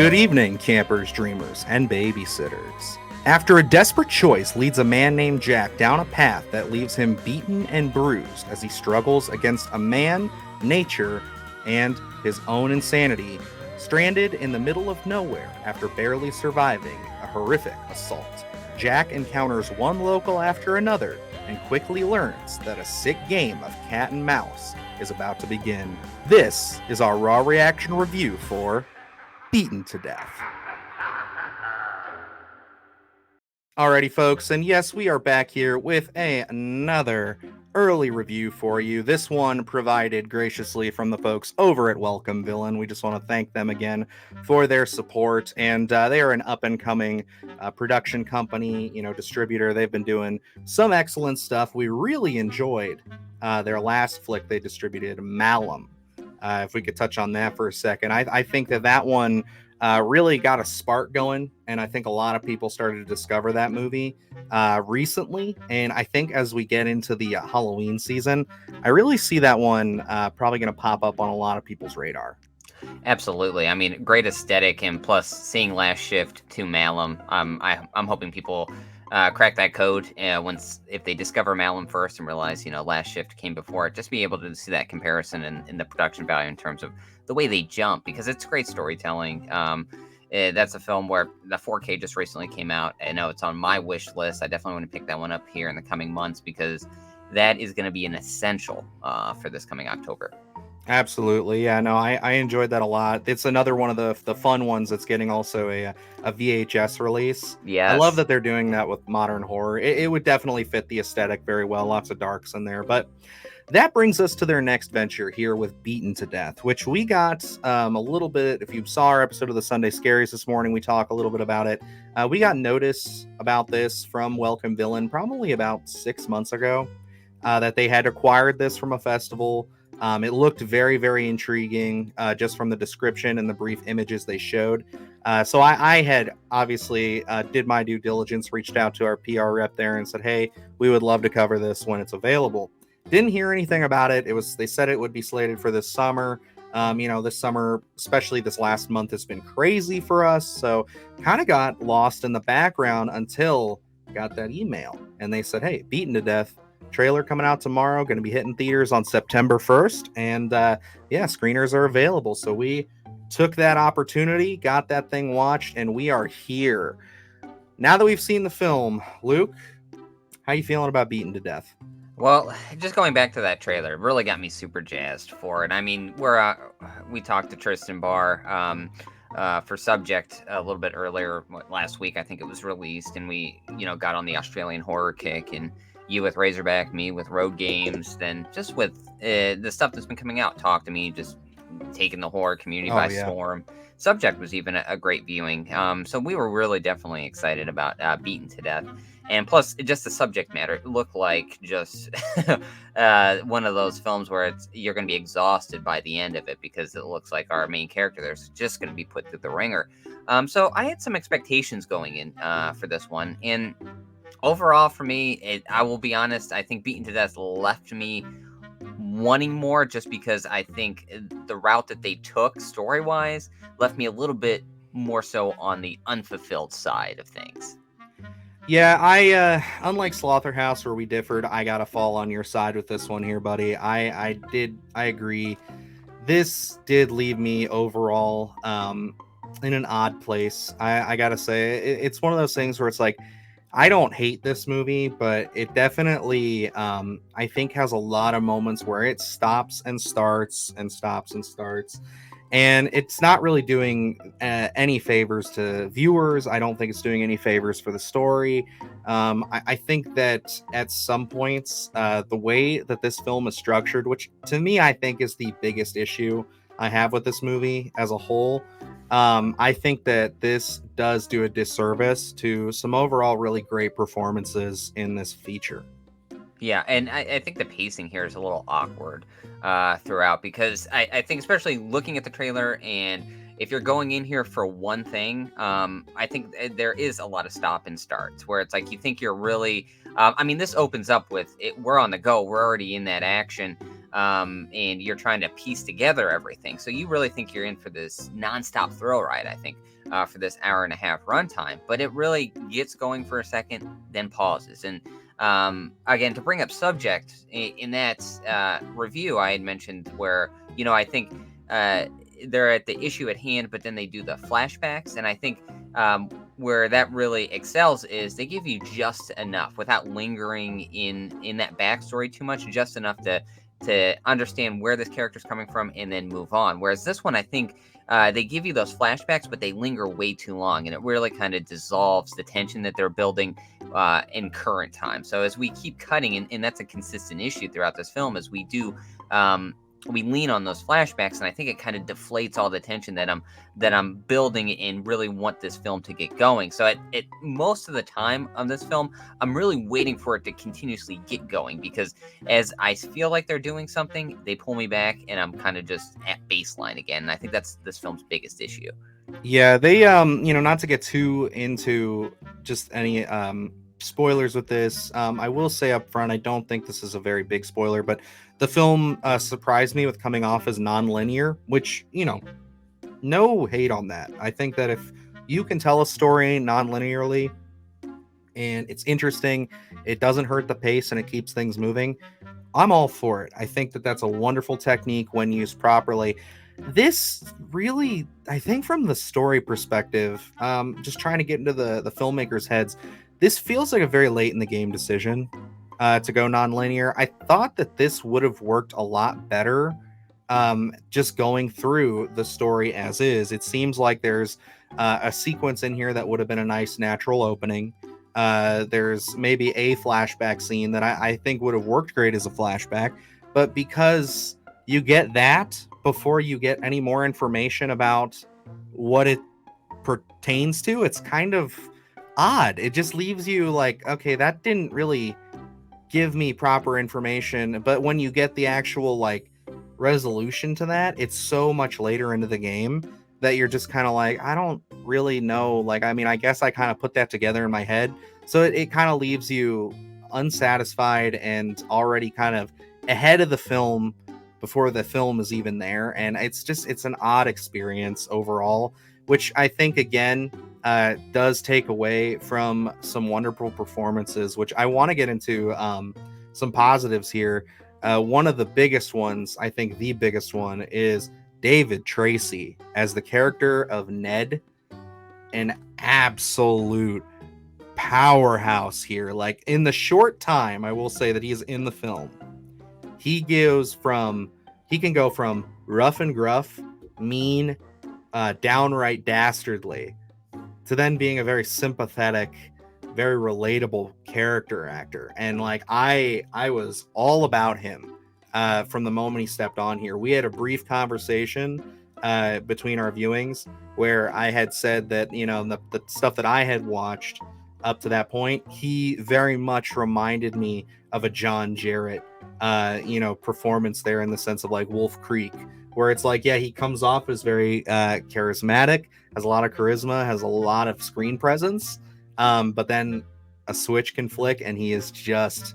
Good evening, campers, dreamers, and babysitters. After a desperate choice leads a man named Jack down a path that leaves him beaten and bruised as he struggles against a man, nature, and his own insanity, stranded in the middle of nowhere after barely surviving a horrific assault. Jack encounters one local after another and quickly learns that a sick game of cat and mouse is about to begin. This is our raw reaction review for Beaten to Death. Alrighty, folks, and yes, we are back here with another early review for you. This one provided graciously from the folks over at Welcome Villain. We just want to thank them again for their support, and they are an up-and-coming production company, distributor. They've been doing some excellent stuff. We really enjoyed their last flick they distributed, Malum. If we could touch on that for a second. I think that one really got a spark going, and I think a lot of people started to discover that movie recently. And I think as we get into the Halloween season, I really see that one probably going to pop up on a lot of people's radar. Absolutely. I mean, great aesthetic, and plus seeing Last Shift to Malum, I'm hoping people crack that code if they discover Malum first and realize, Last Shift came before it, just be able to see that comparison in the production value in terms of the way they jump, because it's great storytelling. That's a film where the 4K just recently came out. I know it's on my wish list. I definitely want to pick that one up here in the coming months, because that is going to be an essential for this coming October. Absolutely. Yeah, no, I enjoyed that a lot. It's another one of the fun ones that's getting also a VHS release. Yes. I love that they're doing that with modern horror. It would definitely fit the aesthetic very well. Lots of darks in there. But that brings us to their next venture here with Beaten to Death, which we got a little bit. If you saw our episode of the Sunday Scaries this morning, we talk a little bit about it. We got notice about this from Welcome Villain probably about 6 months ago that they had acquired this from a festival. It looked very, very intriguing just from the description and the brief images they showed. So I had obviously did my due diligence, reached out to our PR rep there and said, hey, we would love to cover this when it's available. Didn't hear anything about it. They said it would be slated for this summer. This summer, especially this last month, has been crazy for us. So kind of got lost in the background until got that email. And they said, hey, Beaten to Death. Trailer coming out tomorrow, going to be hitting theaters on September 1st, and screeners are available. So we took that opportunity, got that thing watched, and we are here. Now that we've seen the film, Luke, how you feeling about Beaten to Death? Well, just going back to that trailer, it really got me super jazzed for it. I mean, we talked to Tristan Barr for Subject a little bit earlier last week. I think it was released, and we got on the Australian horror kick, and you with Razorback, me with Road Games, then just with the stuff that's been coming out. Talk to Me, just taking the horror community by storm. Subject was even a great viewing. So we were really definitely excited about Beaten to Death. And plus, just the subject matter, it looked like just one of those films where you're going to be exhausted by the end of it, because it looks like our main character there's just going to be put through the ringer. So I had some expectations going in for this one. And overall, for me, I will be honest, I think Beaten to Death left me wanting more, just because I think the route that they took story-wise left me a little bit more so on the unfulfilled side of things. Yeah, I unlike Slaughterhouse, where we differed, I gotta fall on your side with this one here, buddy. I agree. This did leave me overall in an odd place. I gotta say, it's one of those things where it's like, I don't hate this movie, but it definitely, I think, has a lot of moments where it stops and starts and stops and starts. And it's not really doing any favors to viewers. I don't think it's doing any favors for the story. I think that at some points, the way that this film is structured, which to me, I think is the biggest issue I have with this movie as a whole, I think that this does do a disservice to some overall really great performances in this feature. Yeah, and I think the pacing here is a little awkward throughout, because I think, especially looking at the trailer, and if you're going in here for one thing, I think there is a lot of stop and starts where it's like you think you're really... this opens up with it. We're on the go. We're already in that action. and you're trying to piece together everything. So you really think you're in for this nonstop thrill ride, I think, for this hour and a half runtime. But it really gets going for a second, then pauses. And again, to bring up subject in that review, I had mentioned where, I think they're at the issue at hand, but then they do the flashbacks. And I think where that really excels is they give you just enough without lingering in that backstory too much, just enough to understand where this character's coming from and then move on. Whereas this one, I think they give you those flashbacks, but they linger way too long, and it really kind of dissolves the tension that they're building in current time. So as we keep cutting, and that's a consistent issue throughout this film, as we do we lean on those flashbacks, and I think it kind of deflates all the tension that I'm building and really want this film to get going. So at most of the time on this film, I'm really waiting for it to continuously get going, because as I feel like they're doing something, they pull me back and I'm kind of just at baseline again. And I think that's this film's biggest issue. Yeah, they not to get too into just any spoilers with this. I will say up front, I don't think this is a very big spoiler, but the film surprised me with coming off as non-linear, which, no hate on that. I think that if you can tell a story non-linearly and it's interesting, it doesn't hurt the pace and it keeps things moving, I'm all for it. I think that that's a wonderful technique when used properly. This really, I think from the story perspective, just trying to get into the filmmakers' heads, this feels like a very late in the game decision to go non-linear. I thought that this would have worked a lot better just going through the story as is. It seems like there's a sequence in here that would have been a nice natural opening. There's maybe a flashback scene that I think would have worked great as a flashback, but because you get that before you get any more information about what it pertains to, it's kind of odd. It just leaves you like, okay, that didn't really give me proper information. But when you get the actual like resolution to that, it's so much later into the game that you're just kind of like, I don't really know. Like, I mean, I guess I kind of put that together in my head. So it kind of leaves you unsatisfied and already kind of ahead of the film before the film is even there. And it's an odd experience overall, which I think, again, does take away from some wonderful performances, which I want to get into some positives here. One of the biggest ones, I think the biggest one, is David Tracy as the character of Ned. An absolute powerhouse here. Like, in the short time I will say that he's in the film, he can go from rough and gruff, mean, downright dastardly, to then being a very sympathetic, very relatable character actor. And like I was all about him from the moment he stepped on here. We had a brief conversation between our viewings where I had said that, the stuff that I had watched up to that point, he very much reminded me of a John Jarrett performance there, in the sense of like Wolf Creek, where it's like, yeah, he comes off as very charismatic, has a lot of charisma, has a lot of screen presence, but then a switch can flick and he is just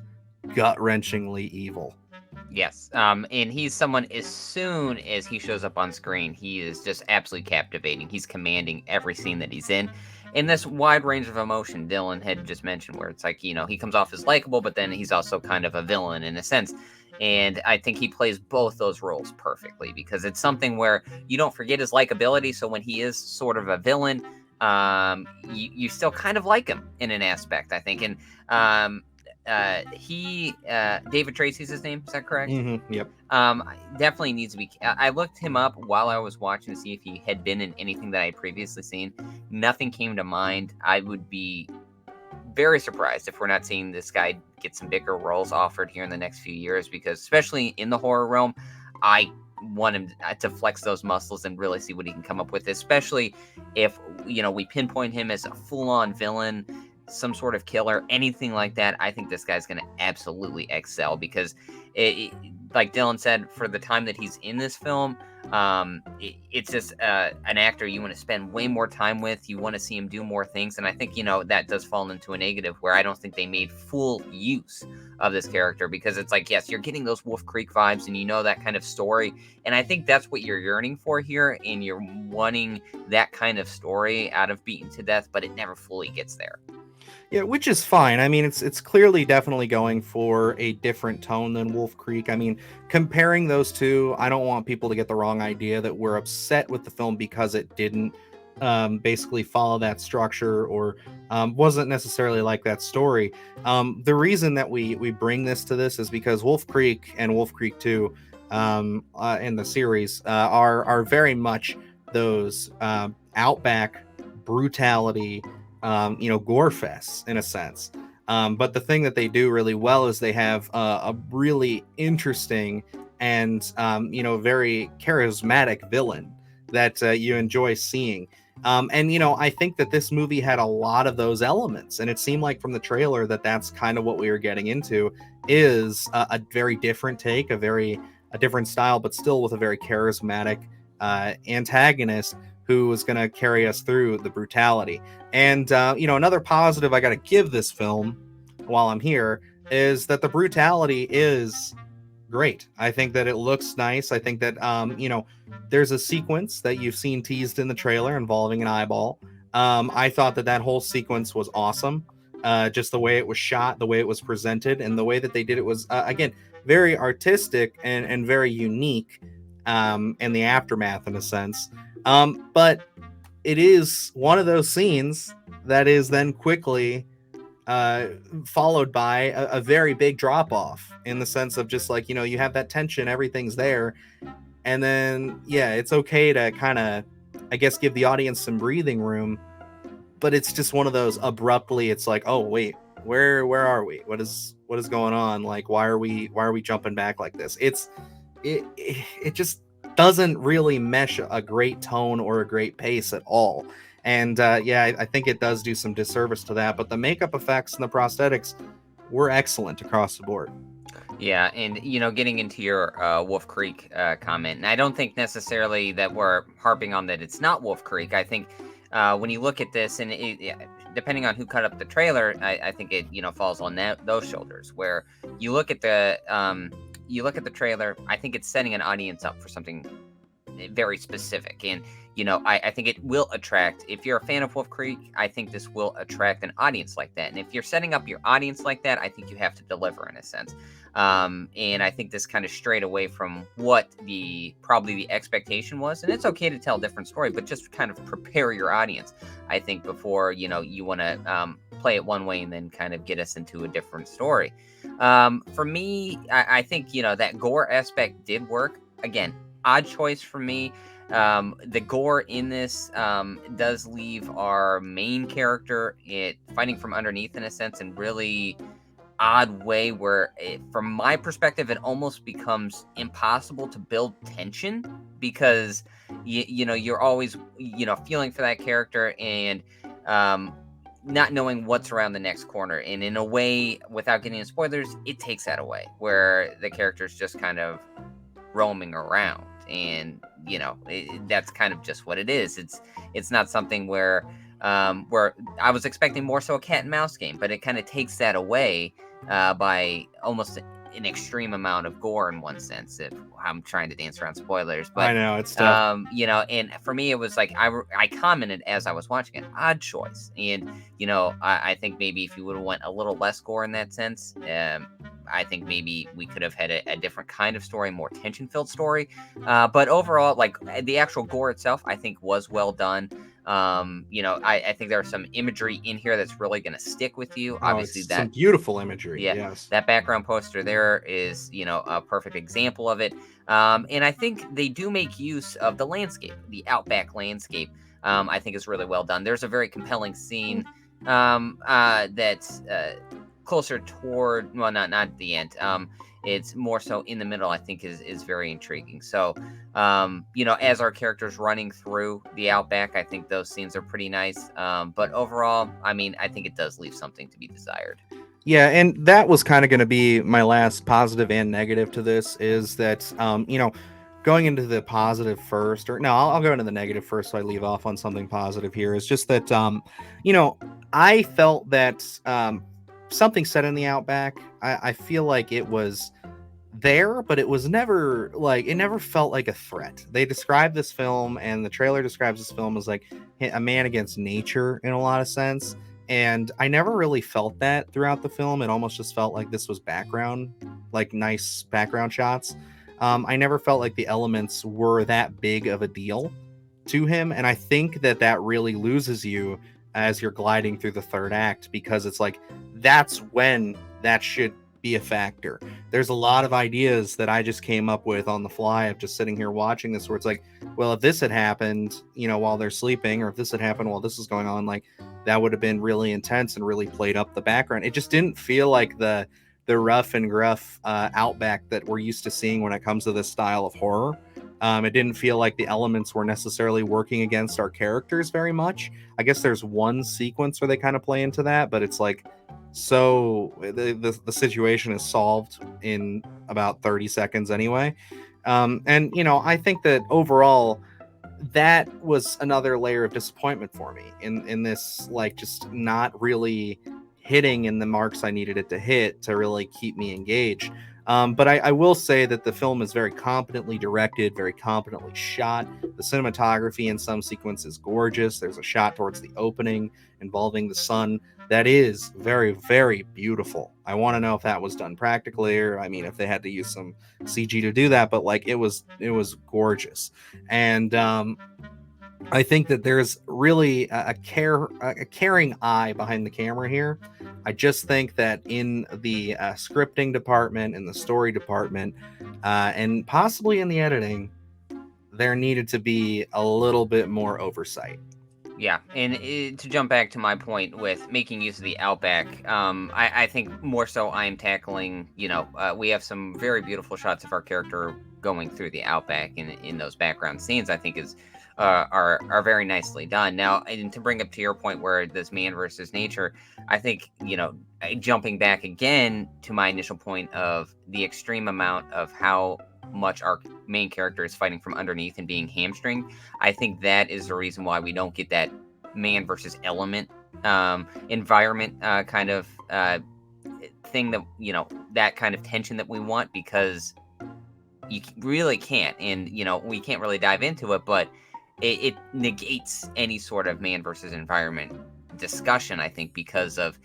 gut-wrenchingly evil. Yes, and he's someone, as soon as he shows up on screen, he is just absolutely captivating. He's commanding every scene that he's in this wide range of emotion Dylan had just mentioned, where it's like, he comes off as likable, but then he's also kind of a villain in a sense. And I think he plays both those roles perfectly, because it's something where you don't forget his likability. So when he is sort of a villain, you still kind of like him in an aspect, I think. And David Tracy's his name, is that correct? Mm-hmm, yep. Definitely needs to be. I looked him up while I was watching to see if he had been in anything that I had previously seen. Nothing came to mind. I would be very surprised if we're not seeing this guy get some bigger roles offered here in the next few years, because especially in the horror realm, I want him to flex those muscles and really see what he can come up with, especially if we pinpoint him as a full-on villain, some sort of killer, anything like that. I think this guy's going to absolutely excel, because like Dylan said, for the time that he's in this film, it's just an actor you want to spend way more time with. You want to see him do more things, and I think that does fall into a negative where I don't think they made full use of this character, because it's like, yes, you're getting those Wolf Creek vibes and that kind of story, and I think that's what you're yearning for here, and you're wanting that kind of story out of Beaten to Death, but it never fully gets there. Yeah, which is fine. I mean, it's clearly definitely going for a different tone than Wolf Creek. I mean, comparing those two, I don't want people to get the wrong idea that we're upset with the film because it didn't basically follow that structure or wasn't necessarily like that story. The reason that we bring this to this is because Wolf Creek and Wolf Creek 2 in the series are very much those outback brutality, gore fests in a sense. But the thing that they do really well is they have a really interesting and very charismatic villain that you enjoy seeing. And I think that this movie had a lot of those elements, and it seemed like from the trailer that that's kind of what we were getting into, is a very different take, a different style, but still with a very charismatic antagonist who is going to carry us through the brutality. And another positive I got to give this film while I'm here is that the brutality is great. I think that it looks nice. I think that there's a sequence that you've seen teased in the trailer involving an eyeball. I thought that whole sequence was awesome. Just the way it was shot, the way it was presented, and the way that they did it was again very artistic and very unique in the aftermath in a sense. But it is one of those scenes that is then quickly followed by a very big drop off, in the sense of just like, you have that tension, everything's there. And then, yeah, it's okay to kind of, I guess, give the audience some breathing room. But it's just one of those abruptly, it's like, oh, wait, where are we? What is going on? Like, why are we jumping back like this? It just doesn't really mesh a great tone or a great pace at all. And I think it does do some disservice to that. But the makeup effects and the prosthetics were excellent across the board. Yeah, and getting into your Wolf Creek comment, and I don't think necessarily that we're harping on that it's not Wolf Creek. I think when you look at this, and depending on who cut up the trailer, I think it falls on those shoulders. Where you look at the trailer, I think it's setting an audience up for something very specific, and I think it will attract, if you're a fan of Wolf Creek, I think this will attract an audience like that. And if you're setting up your audience like that, I think you have to deliver in a sense. And I think this kind of strayed away from what probably the expectation was. And it's okay to tell a different story, but just kind of prepare your audience, I think, before you want to play it one way and then kind of get us into a different story. For me, I think that gore aspect did work. Again, odd choice for me. The gore in this does leave our main character fighting from underneath in a sense, and really odd way where from my perspective it almost becomes impossible to build tension, because you're always feeling for that character and not knowing what's around the next corner. And in a way, without getting into spoilers, it takes that away, where the character's just kind of roaming around, and that's kind of just what it is. It's not something where I was expecting more so a cat and mouse game, but it kind of takes that away by almost an extreme amount of gore in one sense. If I'm trying to dance around spoilers, but I know it's tough. And for me it was like I commented as I was watching it, odd choice. And I think maybe if you would have went a little less gore in that sense, I think maybe we could have had a different kind of story, more tension-filled story. But overall, like the actual gore itself, I think was well done. I think there's some imagery in here that's really going to stick with you. Obviously, that some beautiful imagery. Yeah, yes. That background poster there is, a perfect example of it. And I think they do make use of the landscape, the outback landscape. I think is really well done. There's a very compelling scene that's closer toward, well, not at the end. It's more so in the middle, I think is very intriguing. So, as our characters running through the outback, I think those scenes are pretty nice. But overall, I mean, I think it does leave something to be desired. Yeah, and that was kind of going to be my last positive and negative to this is that, going into the positive first, or no, I'll go into the negative first so I leave off on something positive here, is just that, you know, I felt that something said in the Outback, I feel like it was there, but it was never like, it never felt like a threat. They describe this film, and the trailer describes this film as like a man against nature in a lot of sense. And I never really felt that throughout the film. It almost just felt like this was background, like nice background shots. I never felt like the elements were that big of a deal to him. And I think that that really loses you as you're gliding through the third act, because it's like that's when that should be a factor. There's a lot of ideas that I just came up with on the fly of just sitting here watching this, where it's like, well, if this had happened, while they're sleeping, or if this had happened while this is going on, like that would have been really intense and really played up the background. It just didn't feel like the rough and gruff Outback that we're used to seeing when it comes to this style of horror. It didn't feel like the elements were necessarily working against our characters very much. I guess there's one sequence where they kind of play into that, but it's like, so the situation is solved in about 30 seconds anyway. And I think that overall that was another layer of disappointment for me in this, like, just not really hitting in the marks I needed it to hit to really keep me engaged. But I will say that the film is very competently directed, very competently shot. The cinematography in some sequences is gorgeous. There's a shot towards the opening involving the sun that is very, very beautiful. I want to know if that was done practically, or I mean, if they had to use some CG to do that. But like, it was gorgeous. And I think that there's really a caring eye behind the camera here. I just think that in the scripting department, in the story department, and possibly in the editing, there needed to be a little bit more oversight. Yeah, and to jump back to my point with making use of the Outback, I think more so I'm tackling, we have some very beautiful shots of our character going through the Outback in those background scenes. I think is are very nicely done. Now, and to bring up to your point where this man versus nature, I think jumping back again to my initial point of the extreme amount of how much our main character is fighting from underneath and being hamstringed. I think that is the reason why we don't get that man versus element environment kind of thing that that kind of tension that we want, because you really can't, and we can't really dive into it, but it negates any sort of man versus environment discussion, I think, because of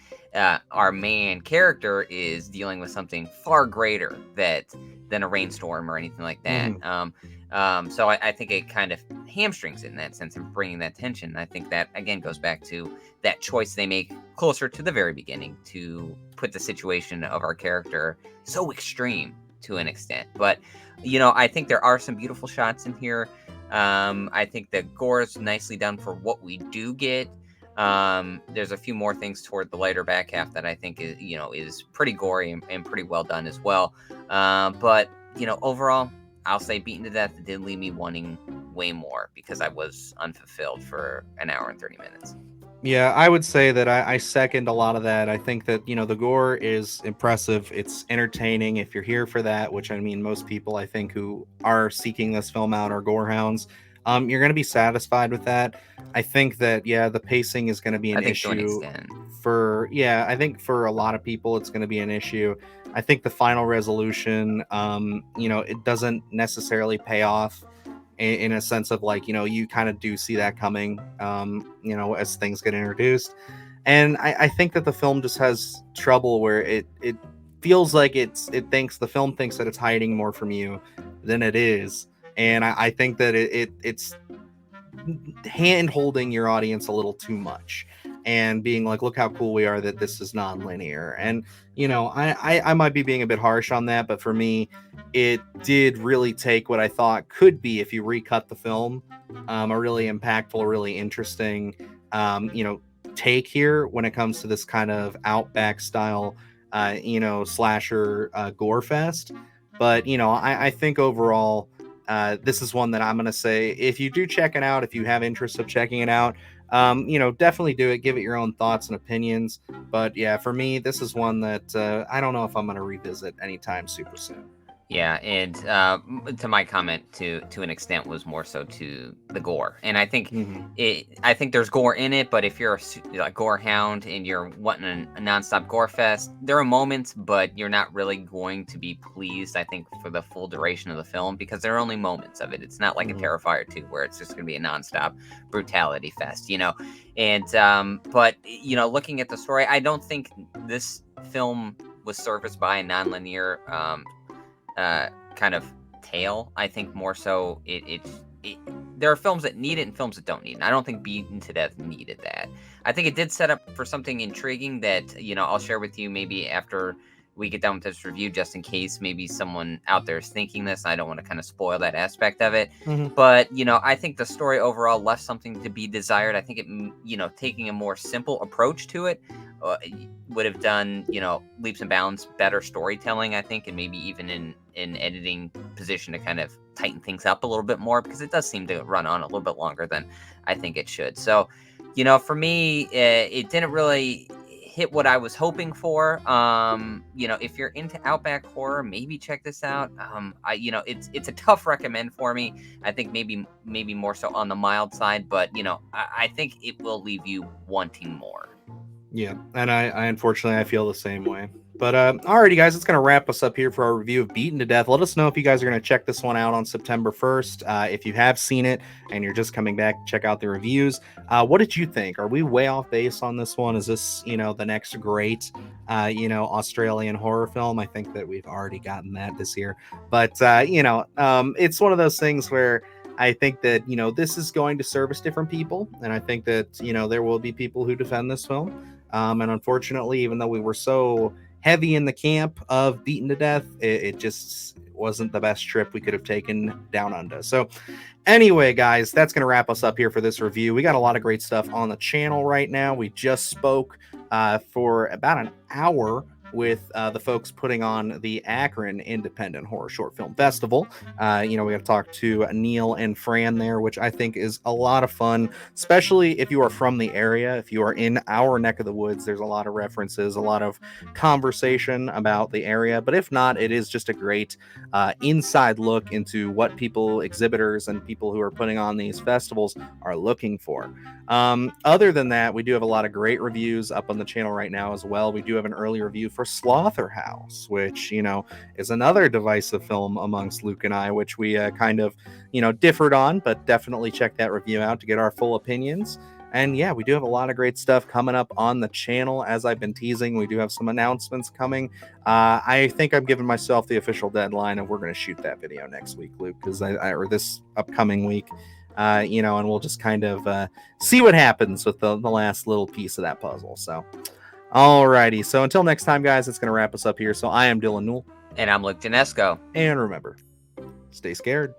our main character is dealing with something far greater than a rainstorm or anything like that. Mhm. So I think it kind of hamstrings in that sense of bringing that tension. I think that again goes back to that choice they make closer to the very beginning to put the situation of our character so extreme to an extent. But I think there are some beautiful shots in here. I think the gore is nicely done for what we do get. There's a few more things toward the later back half that I think is pretty gory and pretty well done as well. But overall, I'll say beaten to death did leave me wanting way more because I was unfulfilled for an hour and 30 minutes. Yeah, I would say that I second a lot of that. I think that, the gore is impressive. It's entertaining if you're here for that, which I mean, most people I think who are seeking this film out are gore hounds. You're going to be satisfied with that. I think that, yeah, the pacing is going to be I an think to an issue extent. yeah, I think for a lot of people, it's going to be an issue. I think the final resolution, it doesn't necessarily pay off in a sense of like, you kind of do see that coming, as things get introduced. And I think that the film just has trouble where it feels like the film thinks that it's hiding more from you than it is. And I think that it's hand holding your audience a little too much and being like, look how cool we are that this is non-linear. And I might be being a bit harsh on that, but for me, it did really take what I thought could be, if you recut the film, a really impactful, really interesting take here when it comes to this kind of Outback style slasher gore fest. But I think overall, this is one that I'm going to say, if you do check it out, if you have interest of checking it out, definitely do it. Give it your own thoughts and opinions. But yeah, for me, this is one that I don't know if I'm going to revisit anytime super soon. Yeah, and to my comment, to an extent, was more so to the gore, and I think I think there's gore in it. But if you're a gore hound and you're wanting a nonstop gore fest, there are moments, but you're not really going to be pleased. I think for the full duration of the film, because there are only moments of it. It's not like a Terrifier 2 where it's just going to be a nonstop brutality fest, And but looking at the story, I don't think this film was serviced by a nonlinear kind of tale. I think more so there are films that need it and films that don't need it. And I don't think Beaten to Death needed that. I think it did set up for something intriguing that, I'll share with you maybe after we get done with this review, just in case maybe someone out there is thinking this. I don't want to kind of spoil that aspect of it. But, I think the story overall left something to be desired. I think it, taking a more simple approach to it would have done, leaps and bounds better storytelling, I think, and maybe even in editing position to kind of tighten things up a little bit more, because it does seem to run on a little bit longer than I think it should. So, for me, it didn't really hit what I was hoping for. If you're into Outback horror, maybe check this out. It's a tough recommend for me. I think maybe more so on the mild side, but I think it will leave you wanting more. Yeah, and I unfortunately I feel the same way. But alrighty, guys, it's gonna wrap us up here for our review of Beaten to Death. Let us know if you guys are gonna check this one out on September 1st. If you have seen it and you're just coming back to check out the reviews, what did you think? Are we way off base on this one? Is this the next great Australian horror film? I think that we've already gotten that this year, but it's one of those things where I think that this is going to service different people, and I think that there will be people who defend this film. And unfortunately, even though we were so heavy in the camp of Beaten to Death, it just wasn't the best trip we could have taken down under. So anyway, guys, that's going to wrap us up here for this review. We got a lot of great stuff on the channel right now. We just spoke for about an hour with the folks putting on the Akron Independent Horror Short Film Festival. We got to talk to Neil and Fran there, which I think is a lot of fun, especially if you are from the area. If you are in our neck of the woods, there's a lot of references, a lot of conversation about the area. But if not, it is just a great inside look into what exhibitors and people who are putting on these festivals are looking for. Other than that, we do have a lot of great reviews up on the channel right now as well. We do have an early review for Slaughterhouse, which is another divisive film amongst Luke and I, which we kind of differed on, but definitely check that review out to get our full opinions. And yeah, we do have a lot of great stuff coming up on the channel. As I've been teasing, we do have some announcements coming. I think I'm giving myself the official deadline of we're going to shoot that video next week, Luke, or this upcoming week. And we'll just kind of see what happens with the last little piece of that puzzle. So alrighty, so until next time, guys, it's going to wrap us up here. So I am Dylan Newell. And I'm Luke Janesco. And remember, stay scared.